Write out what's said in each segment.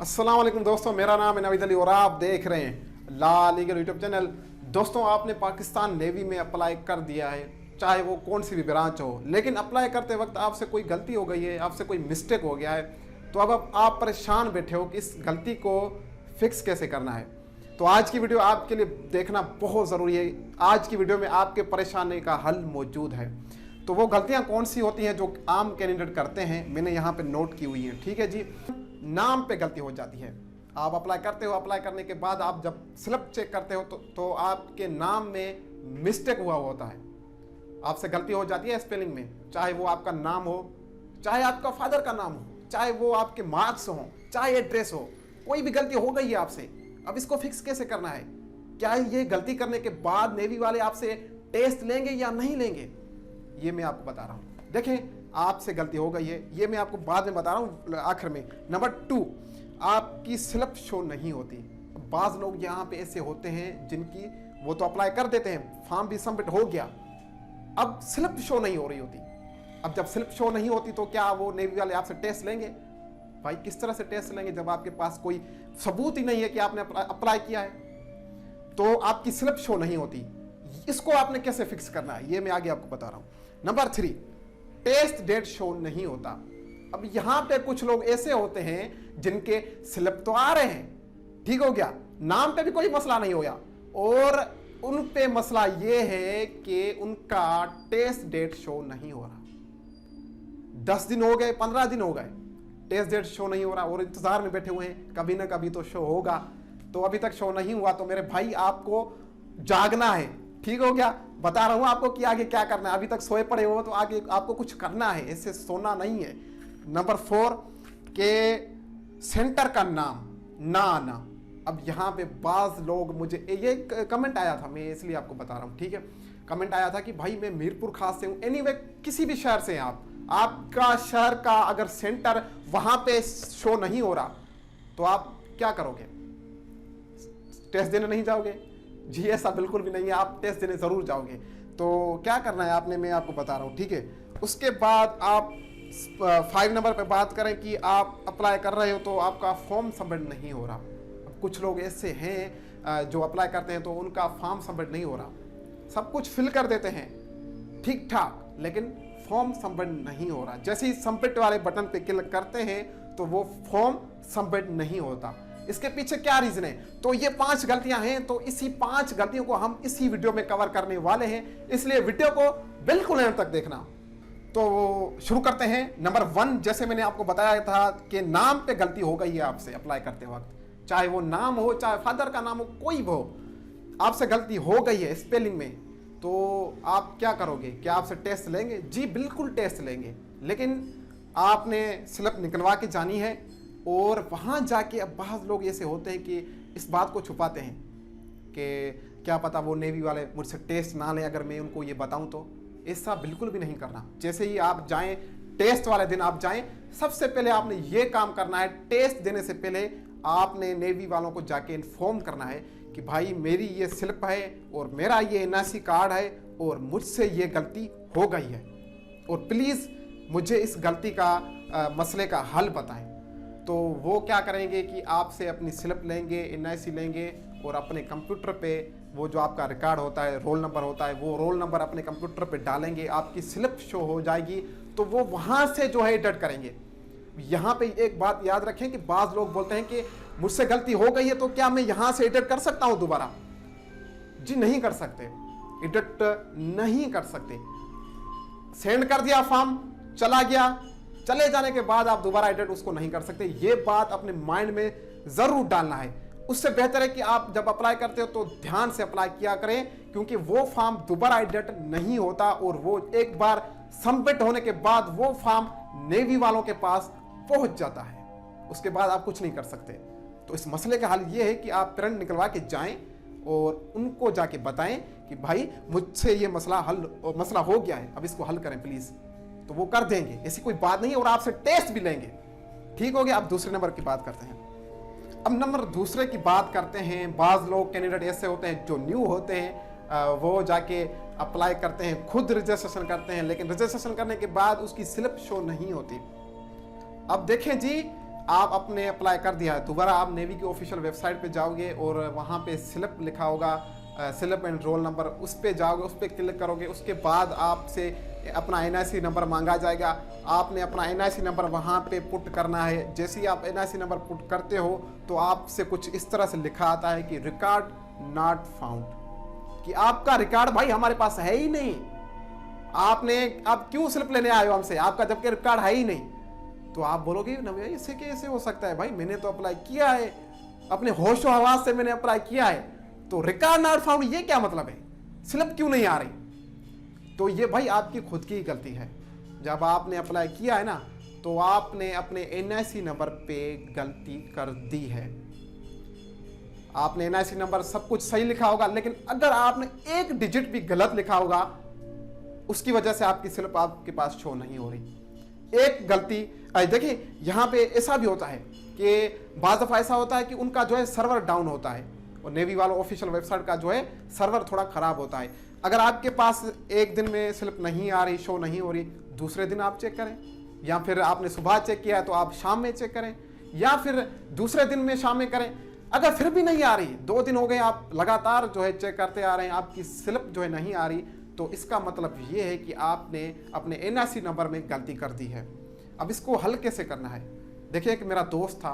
अस्सलाम वालेकुम दोस्तों, मेरा नाम है नवीद अली और आप देख रहे हैं ला लीगल यूट्यूब चैनल। दोस्तों, आपने पाकिस्तान नेवी में अप्लाई कर दिया है, चाहे वो कौन सी भी ब्रांच हो, लेकिन अप्लाई करते वक्त आपसे कोई गलती हो गई है, आपसे कोई मिस्टेक हो गया है, तो अब आप परेशान बैठे हो कि इस गलती को फिक्स कैसे करना है। तो आज की वीडियो आपके लिए देखना बहुत ज़रूरी है। आज की वीडियो में आपके परेशानी का हल मौजूद है। तो वो गलतियां कौन सी होती हैं जो आम कैंडिडेट करते हैं, मैंने यहाँ पे नोट की हुई हैं। ठीक है जी। नाम पे गलती हो जाती है। आप अप्लाई करते हो, अप्लाई करने के बाद आप जब स्लिप चेक करते हो तो आपके नाम में मिस्टेक हुआ होता है, आपसे गलती हो जाती है स्पेलिंग में। चाहे वो आपका नाम हो, चाहे आपका फादर का नाम हो, चाहे वो आपके मार्क्स हो, चाहे एड्रेस हो, कोई भी गलती हो गई है आपसे। अब इसको फिक्स कैसे करना है? क्या ये गलती करने के बाद नेवी वाले आपसे टेस्ट लेंगे या नहीं लेंगे, ये मैं आपको बता रहा हूं। देखें, आपसे गलती हो गई है, ये मैं आपको बाद में बता रहा हूं आखिर में। नंबर 2, आपकी स्लिप शो नहीं होती। बाज लोग यहाँ पे ऐसे होते हैं जिनकी वो तो अप्लाई कर देते हैं, फॉर्म भी सबमिट हो गया, अब स्लिप शो नहीं हो रही होती। अब जब स्लिप शो नहीं होती तो क्या वो नेवी वाले आपसे टेस्ट लेंगे? भाई किस तरह से टेस्ट लेंगे जब आपके पास कोई सबूत ही नहीं है कि आपने अप्लाई किया है? तो आपकी स्लिप शो नहीं होती। इसको आपने कैसे फिक्स करना है, ये मैं आगे आपको बता रहा हूं। नंबर 3, टेस्ट डेट शो नहीं होता। अब यहां पे कुछ लोग ऐसे होते हैं जिनके स्लिप तो आ रहे हैं, ठीक हो गया, नाम पे भी कोई मसला नहीं होया, और उन पे मसला ये है कि उनका टेस्ट डेट शो नहीं हो रहा। 10 दिन हो गए, 15 दिन हो गए, टेस्ट डेट शो नहीं हो रहा और इंतजार में बैठे हुए हैं, कभी ना कभी तो शो होगा। तो अभी तक शो नहीं हुआ तो मेरे भाई आपको जागना है, ठीक हो गया। बता रहा हूं आपको कि आगे क्या करना है। अभी तक सोए पड़े हो तो आगे आपको कुछ करना है, ऐसे सोना नहीं है। नंबर 4 के सेंटर का नाम ना आना। अब यहाँ पे बाज लोग, मुझे ये कमेंट आया था, मैं इसलिए आपको बता रहा हूँ, ठीक है। कमेंट आया था कि भाई मैं मीरपुर खास से हूँ, एनीवे किसी भी शहर से हैं आप, आपका शहर का अगर सेंटर वहां पे शो नहीं हो रहा तो आप क्या करोगे? टेस्ट देने नहीं जाओगे? जी ऐसा बिल्कुल भी नहीं है, आप टेस्ट देने जरूर जाओगे। तो क्या करना है आपने, मैं आपको बता रहा हूँ, ठीक है। उसके बाद आप 5 नंबर पे बात करें कि आप अप्लाई कर रहे हो तो आपका फॉर्म सबमिट नहीं हो रहा। अब कुछ लोग ऐसे हैं जो अप्लाई करते हैं तो उनका फॉर्म सबमिट नहीं हो रहा, सब कुछ फिल कर देते हैं ठीक ठाक, लेकिन फॉर्म सबमिट नहीं हो रहा। जैसे ही सबमिट वाले बटन पे क्लिक करते हैं तो वो फॉर्म सबमिट नहीं होता। इसके पीछे क्या रीजन है? तो ये 5 गलतियां हैं, तो इसी 5 गलतियों को हम इसी वीडियो में कवर करने वाले हैं, इसलिए वीडियो को बिल्कुल एंड तक देखना। तो शुरू करते हैं। नंबर 1, जैसे मैंने आपको बताया था कि नाम पे गलती हो गई है आपसे अप्लाई करते वक्त, चाहे वो नाम हो, चाहे फादर का नाम हो, कोई भी हो, आपसे गलती हो गई है स्पेलिंग में, तो आप क्या करोगे? क्या आपसे टेस्ट लेंगे? जी बिल्कुल टेस्ट लेंगे, लेकिन आपने स्लिप निकलवा के जानी है। और वहां जाके अब बहुत लोग ऐसे होते हैं कि इस बात को छुपाते हैं कि क्या पता वो नेवी वाले मुझसे टेस्ट ना लें अगर मैं उनको ये बताऊं तो। ऐसा बिल्कुल भी नहीं करना। जैसे ही आप जाएं, टेस्ट वाले दिन आप जाएं, सबसे पहले आपने ये काम करना है, टेस्ट देने से पहले आपने नेवी वालों को जाके इन्फॉर्म करना है कि भाई मेरी ये स्लिप है और मेरा ये NIC कार्ड है और मुझसे ये गलती हो गई है और प्लीज़ मुझे इस गलती का मसले का हल बताएं। तो वो क्या करेंगे कि आपसे अपनी स्लिप लेंगे, NIC लेंगे और अपने कंप्यूटर पे वो जो आपका रिकॉर्ड होता है, रोल नंबर होता है, वो रोल नंबर अपने कंप्यूटर पे डालेंगे, आपकी स्लिप शो हो जाएगी, तो वो वहाँ से जो है एडिट करेंगे। यहाँ पे एक बात याद रखें कि बाज़ लोग बोलते हैं कि मुझसे गलती हो गई है तो क्या मैं यहाँ से एडिट कर सकता हूँ दोबारा? जी नहीं कर सकते, एडिट नहीं कर सकते। सेंड कर दिया फॉर्म, चला गया, चले जाने के बाद आप दोबारा एडिट उसको नहीं कर सकते। ये बात अपने माइंड में जरूर डालना है। उससे बेहतर है कि आप जब अप्लाई करते हो तो ध्यान से अप्लाई किया करें, क्योंकि वो फॉर्म दोबारा एडिट नहीं होता और वो एक बार सबमिट होने के बाद वो फॉर्म नेवी वालों के पास पहुंच जाता है, उसके बाद आप कुछ नहीं कर सकते। तो इस मसले का हल ये है कि आप प्रिंट निकलवा के जाएं और उनको जाके बताएं कि भाई मुझसे ये मसला हो गया है, अब इसको हल करें प्लीज। तो वो कर देंगे, ऐसी कोई बात नहीं है, और आपसे टेस्ट भी लेंगे। ठीक हो गया। अब दूसरे नंबर की बात करते हैं। अब नंबर दूसरे की बात करते हैं। बाज़ लोग कैंडिडेट ऐसे होते हैं जो न्यू होते हैं, वो जाके अप्लाई करते हैं, खुद रजिस्ट्रेशन करते हैं, लेकिन रजिस्ट्रेशन करने के बाद उसकी स्लिप शो नहीं होती। अब देखें जी, आप अपने अप्लाई कर दिया है, दोबारा आप नेवी की ऑफिशियल वेबसाइट पे जाओगे और वहाँ पे स्लिप लिखा होगा, स्लिप एंड रोल नंबर, उस पे जाओगे, उस पर क्लिक करोगे, उसके बाद आपसे अपना NIC नंबर मांगा जाएगा। आपने अपना NIC नंबर वहाँ पे पुट करना है। जैसे ही आप NIC नंबर पुट करते हो तो आपसे कुछ इस तरह से लिखा आता है कि रिकॉर्ड नॉट फाउंड, कि आपका रिकॉर्ड भाई हमारे पास है ही नहीं। आप क्यों स्लिप लेने आए हो हमसे, आपका जबकि रिकॉर्ड है ही नहीं। तो आप बोलोगे ना भैया इससे कैसे हो सकता है, भाई मैंने तो अप्लाई किया है, अपने होशो हवास से मैंने अप्लाई किया है, तो रिकॉर्ड नॉट फाउंड ये क्या मतलब है, स्लिप क्यों नहीं आ रही। तो ये भाई आपकी खुद की गलती है। जब आपने अप्लाई किया है ना तो आपने अपने NIC नंबर पे गलती कर दी है। आपने NIC नंबर सब कुछ सही लिखा होगा, लेकिन अगर आपने एक डिजिट भी गलत लिखा होगा उसकी वजह से आपकी स्लिप आपके पास शो नहीं हो रही। एक गलती देखिए यहाँ पे ऐसा भी होता है कि बाज़ दफ़ा ऐसा होता है कि उनका जो है सर्वर डाउन होता है और नेवी वालों ऑफिशियल वेबसाइट का जो है सर्वर थोड़ा ख़राब होता है। अगर आपके पास एक दिन में स्लिप नहीं आ रही, शो नहीं हो रही, दूसरे दिन आप चेक करें, या फिर आपने सुबह चेक किया है तो आप शाम में चेक करें, या फिर दूसरे दिन में शाम में करें। अगर फिर भी नहीं आ रही, 2 दिन हो गए आप लगातार जो है चेक करते आ रहे हैं, आपकी स्लिप जो है नहीं आ रही, तो इसका मतलब ये है कि आपने अपने NIC नंबर में गलती कर दी है। अब इसको हल कैसे करना है, देखिए एक मेरा दोस्त था,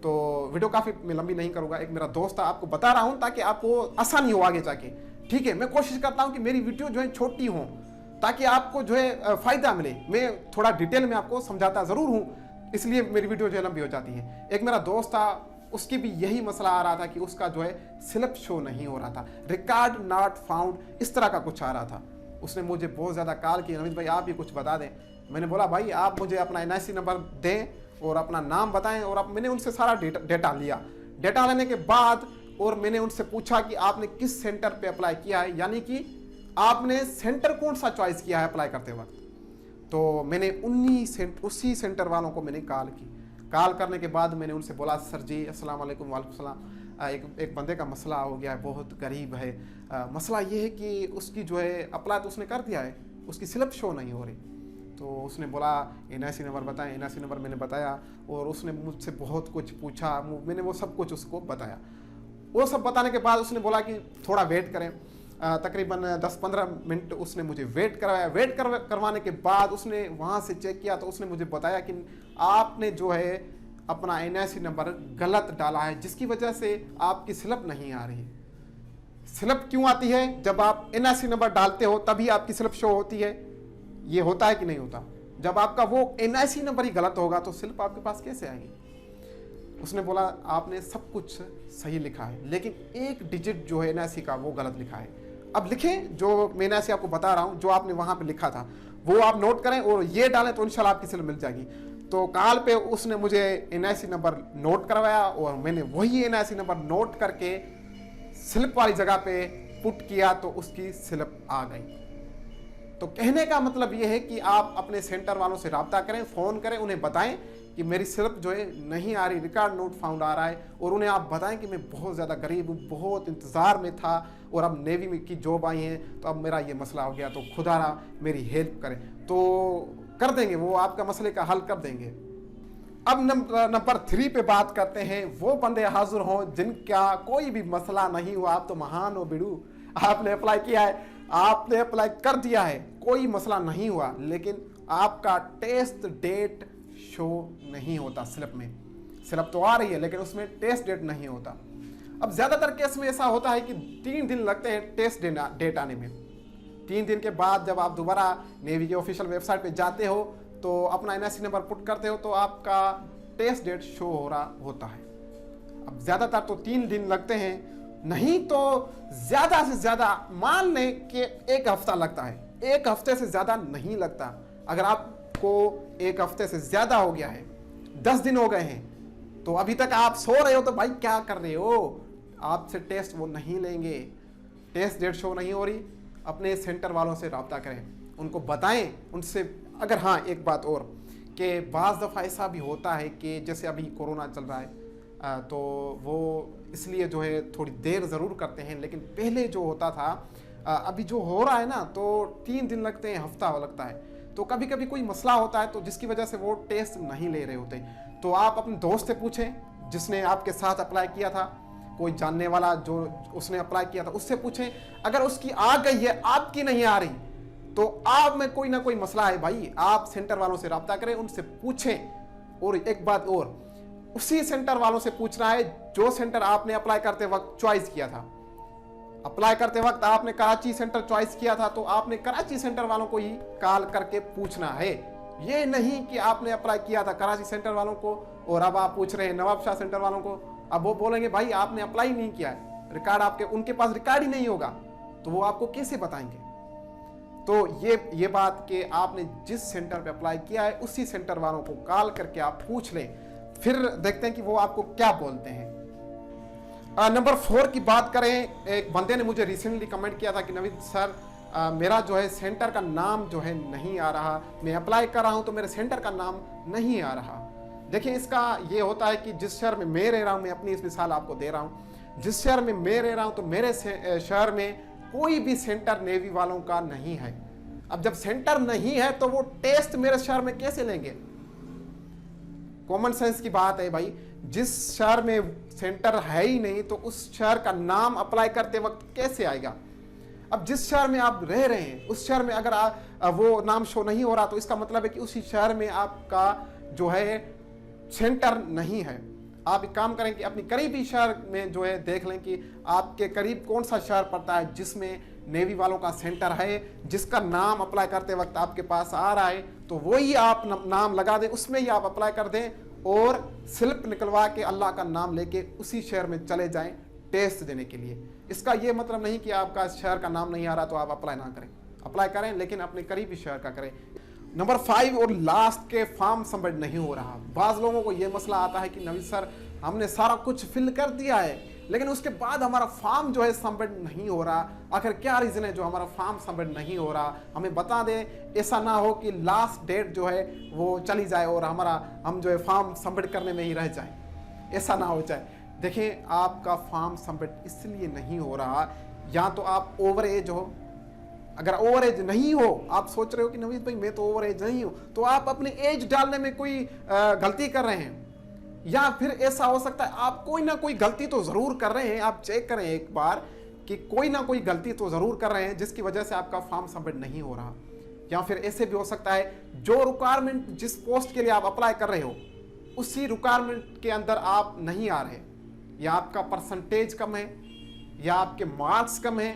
तो वीडियो काफ़ी मैं लंबी नहीं करूँगा, एक मेरा दोस्त था, आपको बता रहा हूँ ताकि आपको आसानी हो आगे जाके। ठीक है, मैं कोशिश करता हूँ कि मेरी वीडियो जो है छोटी हो ताकि आपको जो है फ़ायदा मिले। मैं थोड़ा डिटेल में आपको समझाता ज़रूर हूँ, इसलिए मेरी वीडियो जो है लंबी हो जाती है। एक मेरा दोस्त था, उसकी भी यही मसला आ रहा था कि उसका जो है स्लिप शो नहीं हो रहा था, रिकॉर्ड नॉट फाउंड, इस तरह का कुछ आ रहा था। उसने मुझे बहुत ज़्यादा कॉल किया, नवीद भाई आप भी कुछ बता दें। मैंने बोला भाई आप मुझे अपना NIC नंबर दें और अपना नाम बताएं, और अब मैंने उनसे सारा डेटा लिया। डेटा लेने के बाद और मैंने उनसे पूछा कि आपने किस सेंटर पे अप्लाई किया है, यानी कि आपने सेंटर कौन सा चॉइस किया है अप्लाई करते वक्त। तो मैंने उसी सेंटर वालों को मैंने कॉल की। कॉल करने के बाद मैंने उनसे बोला सर जी अस्सलाम वालेकुम। वालेकुम सलाम। एक बंदे का मसला हो गया है, बहुत गरीब है। मसला ये है कि उसकी जो है अप्लाई तो उसने कर दिया है, उसकी स्लिप शो नहीं हो रही। तो उसने बोला NIC नंबर बताएं। NIC नंबर मैंने बताया और उसने मुझसे बहुत कुछ पूछा, मैंने वो सब कुछ उसको बताया। वो सब बताने के बाद उसने बोला कि थोड़ा वेट करें। तकरीबन 10-15 मिनट उसने मुझे वेट करवाया। करवाने के बाद उसने वहाँ से चेक किया तो उसने मुझे बताया कि आपने जो है अपना NIC नंबर गलत डाला है, जिसकी वजह से आपकी स्लिप नहीं आ रही। स्लिप क्यों आती है, जब आप NIC नंबर डालते हो तभी आपकी स्लिप शो होती है। ये होता है कि नहीं होता। जब आपका वो NIC नंबर ही गलत होगा तो स्लिप आपके पास कैसे आएगी। उसने बोला आपने सब कुछ सही लिखा है, लेकिन एक डिजिट जो है NIC का वो गलत लिखा है। अब लिखें जो मैं NIC आपको बता रहा हूँ, जो आपने वहाँ पे लिखा था वो आप नोट करें और ये डालें तो इंशाल्लाह आपकी स्लिप मिल जाएगी। तो कॉल पे उसने मुझे NIC नंबर नोट करवाया और मैंने वही NIC नंबर नोट करके स्लिप वाली जगह पे पुट किया तो उसकी स्लिप आ गई। तो कहने का मतलब ये है कि आप अपने सेंटर वालों से रब्ता करें, फ़ोन करें, उन्हें बताएं कि मेरी स्लिप जो है नहीं आ रही, रिकॉर्ड नोट फाउंड आ रहा है, और उन्हें आप बताएं कि मैं बहुत ज़्यादा गरीब हूँ, बहुत इंतज़ार में था और अब नेवी में की जॉब आई है तो अब मेरा ये मसला हो गया, तो खुदा मेरी हेल्प करें। तो कर देंगे, वो आपका मसले का हल कर देंगे। अब नंबर 3 पे बात करते हैं। वो बंदे हाजिर हों जिनका कोई भी मसला नहीं हुआ। आप तो महान हो बिड़ू, आपने अप्लाई किया है, आपने अप्लाई कर दिया है, कोई मसला नहीं हुआ, लेकिन आपका टेस्ट डेट शो नहीं होता स्लिप में। स्लिप तो आ रही है लेकिन उसमें टेस्ट डेट नहीं होता। अब ज़्यादातर केस में ऐसा होता है कि 3 दिन लगते हैं टेस्ट डेट आने में। 3 दिन के बाद जब आप दोबारा नेवी के ऑफिशियल वेबसाइट पे जाते हो तो अपना NIC नंबर पुट करते हो तो आपका टेस्ट डेट शो हो रहा होता है। अब ज़्यादातर तो 3 दिन लगते हैं, नहीं तो ज़्यादा से ज़्यादा मान लें कि 1 हफ्ता लगता है। 1 हफ्ते से ज़्यादा नहीं लगता। अगर आपको 1 हफ्ते से ज़्यादा हो गया है, 10 दिन हो गए हैं, तो अभी तक आप सो रहे हो तो भाई क्या कर रहे हो, आपसे टेस्ट वो नहीं लेंगे। टेस्ट डेट शो नहीं हो रही, अपने सेंटर वालों से रब्ता करें, उनको बताएं उनसे। अगर हाँ एक बात और कि बाज़ दफ़ा ऐसा भी होता है कि जैसे अभी कोरोना चल रहा है तो वो इसलिए जो है थोड़ी देर ज़रूर करते हैं, लेकिन पहले जो होता था, अभी जो हो रहा है ना, तो 3 दिन लगते हैं, हफ्ता लगता है। तो कभी कभी कोई मसला होता है तो जिसकी वजह से वो टेस्ट नहीं ले रहे होते, तो आप अपने दोस्त से पूछें जिसने आपके साथ अप्लाई किया था, कोई जानने वाला जो उसने अप्लाई किया था उससे पूछें। अगर उसकी आ गई है, आपकी नहीं आ रही, तो आप में कोई ना कोई मसला है भाई। आप सेंटर वालों से रब्ता करें, उनसे पूछें। और एक बात और, उसी सेंटर वालों से पूछना है जो सेंटर आपने अप्लाई करते वक्त चॉइस किया था। अप्लाई करते वक्त आपने कराची सेंटर चॉइस किया था, तो आपने कराची सेंटर वालों को ही कॉल करके पूछना है। ये नहीं कि आपने अप्लाई किया था कराची सेंटर वालों को और अब आप पूछ रहे हैं नवाबशाह सेंटर वालों को। अब वो बोलेंगे भाई आपने अप्लाई नहीं किया है, रिकॉर्ड आपके, उनके पास रिकॉर्ड ही नहीं होगा, तो वो आपको कैसे बताएंगे। तो ये बात कि आपने जिस सेंटर पे अप्लाई किया है उसी सेंटर वालों को कॉल करके आप पूछ लें, फिर देखते हैं कि वो आपको क्या बोलते हैं। नंबर 4 की बात करें, एक बंदे ने मुझे रिसेंटली कमेंट किया था कि नवीद सर मेरा जो है सेंटर का नाम जो है नहीं आ रहा, मैं अप्लाई कर रहा हूं तो मेरे सेंटर का नाम नहीं आ रहा। देखिए इसका ये होता है कि जिस शहर में मैं रह रहा हूं, मैं अपनी इस मिसाल आपको दे रहा हूं, जिस शहर में मैं रह रहा हूं तो मेरे शहर में कोई भी सेंटर नेवी वालों का नहीं है। अब जब सेंटर नहीं है तो वो टेस्ट मेरे शहर में कैसे लेंगे। कॉमन सेंस की बात है भाई, जिस शहर में सेंटर है ही नहीं तो उस शहर का नाम अप्लाई करते वक्त कैसे आएगा। अब जिस शहर में आप रह रहे हैं उस शहर में अगर वो नाम शो नहीं हो रहा तो इसका मतलब है कि उसी शहर में आपका जो है सेंटर नहीं है। आप एक काम करें कि अपनी करीबी शहर में जो है देख लें कि आपके करीब कौन सा शहर पड़ता है जिसमें नेवी वालों का सेंटर है, जिसका नाम अप्लाई करते वक्त आपके पास आ रहा है, तो वही आप नाम लगा दें, उसमें ही आप अप्लाई कर दें और स्लिप निकलवा के अल्लाह का नाम लेके उसी शहर में चले जाएं टेस्ट देने के लिए। इसका ये मतलब नहीं कि आपका शहर का नाम नहीं आ रहा तो आप अप्लाई ना करें, अप्लाई करें लेकिन अपने करीबी शहर का करें। नंबर 5 और लास्ट के फॉर्म सबमिट नहीं हो रहा। बाज़ लोगों को ये मसला आता है कि नवीद सर हमने सारा कुछ फिल कर दिया है लेकिन उसके बाद हमारा फॉर्म जो है सबमिट नहीं हो रहा। आखिर क्या रीज़न है जो हमारा फॉर्म सबमिट नहीं हो रहा, हमें बता दें। ऐसा ना हो कि लास्ट डेट जो है वो चली जाए और हम जो है फॉर्म सबमिट करने में ही रह जाए, ऐसा ना हो जाए। देखिए आपका फॉर्म सबमिट इसलिए नहीं हो रहा, या तो आप ओवर एज हो। अगर ओवर एज नहीं हो, आप सोच रहे हो कि नवीद भाई मैं तो ओवर एज नहीं हूं, तो आप अपनी एज डालने में कोई गलती कर रहे हैं, या फिर ऐसा हो सकता है आप कोई ना कोई गलती तो ज़रूर कर रहे हैं। आप चेक करें एक बार कि कोई ना कोई गलती तो ज़रूर कर रहे हैं जिसकी वजह से आपका फॉर्म सबमिट नहीं हो रहा। या फिर ऐसे भी हो सकता है जो रिक्वायरमेंट जिस पोस्ट के लिए आप अप्लाई कर रहे हो उसी रिक्वायरमेंट के अंदर आप नहीं आ रहे, या आपका परसेंटेज कम है, या आपके मार्क्स कम है,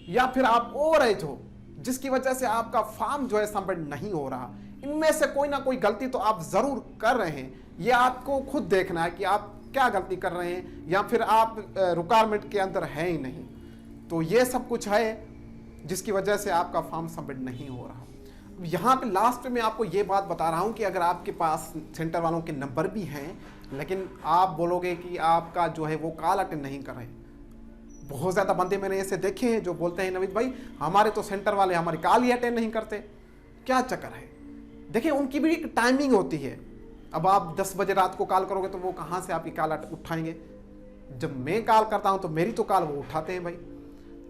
या फिर आप ओवर एज हो जिसकी वजह से आपका फॉर्म जो है सबमिट नहीं हो रहा। इनमें से कोई ना कोई गलती तो आप ज़रूर कर रहे हैं। ये आपको खुद देखना है कि आप क्या गलती कर रहे हैं, या फिर आप रिक्वायरमेंट के अंदर हैं ही नहीं। तो ये सब कुछ है जिसकी वजह से आपका फॉर्म सबमिट नहीं हो रहा। यहाँ पे लास्ट में आपको ये बात बता रहा हूँ कि अगर आपके पास सेंटर वालों के नंबर भी हैं लेकिन आप बोलोगे कि आपका जो है वो कॉल अटेंड नहीं कर रहे। बहुत ज़्यादा बंदे मैंने ऐसे देखे हैं जो बोलते हैं नवीद भाई हमारे तो सेंटर वाले हमारी कॉल ही अटेंड नहीं करते। क्या चक्कर है? देखिए उनकी भी एक टाइमिंग होती है। अब आप 10 बजे रात को कॉल करोगे तो वो कहाँ से आपकी कॉल उठाएंगे। जब मैं कॉल करता हूँ तो मेरी तो कॉल वो उठाते हैं भाई।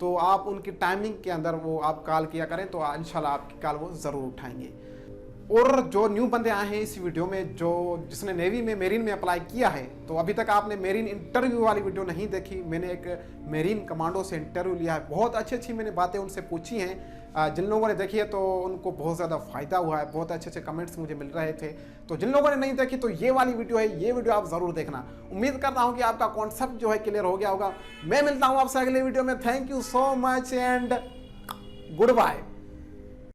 तो आप उनकी टाइमिंग के अंदर वो आप कॉल किया करें तो इंशाल्लाह आपकी कॉल वो ज़रूर उठाएंगे। और जो न्यू बंदे आए हैं इस वीडियो में, जिसने नेवी में मेरीन में अप्लाई किया है, तो अभी तक आपने मेरीन इंटरव्यू वाली वीडियो नहीं देखी। मैंने एक मेरीन कमांडो से इंटरव्यू लिया है, बहुत अच्छी अच्छी मैंने बातें उनसे पूछी हैं। जिन लोगों ने देखी है तो उनको बहुत ज़्यादा फ़ायदा हुआ है, बहुत अच्छे अच्छे कमेंट्स मुझे मिल रहे थे। तो जिन लोगों ने नहीं देखी तो ये वाली वीडियो है, ये वीडियो आप ज़रूर देखना। उम्मीद करता हूँ कि आपका कॉन्सेप्ट जो है क्लियर हो गया होगा। मैं मिलता हूँ आपसे अगले वीडियो में। Thank you so much and good bye.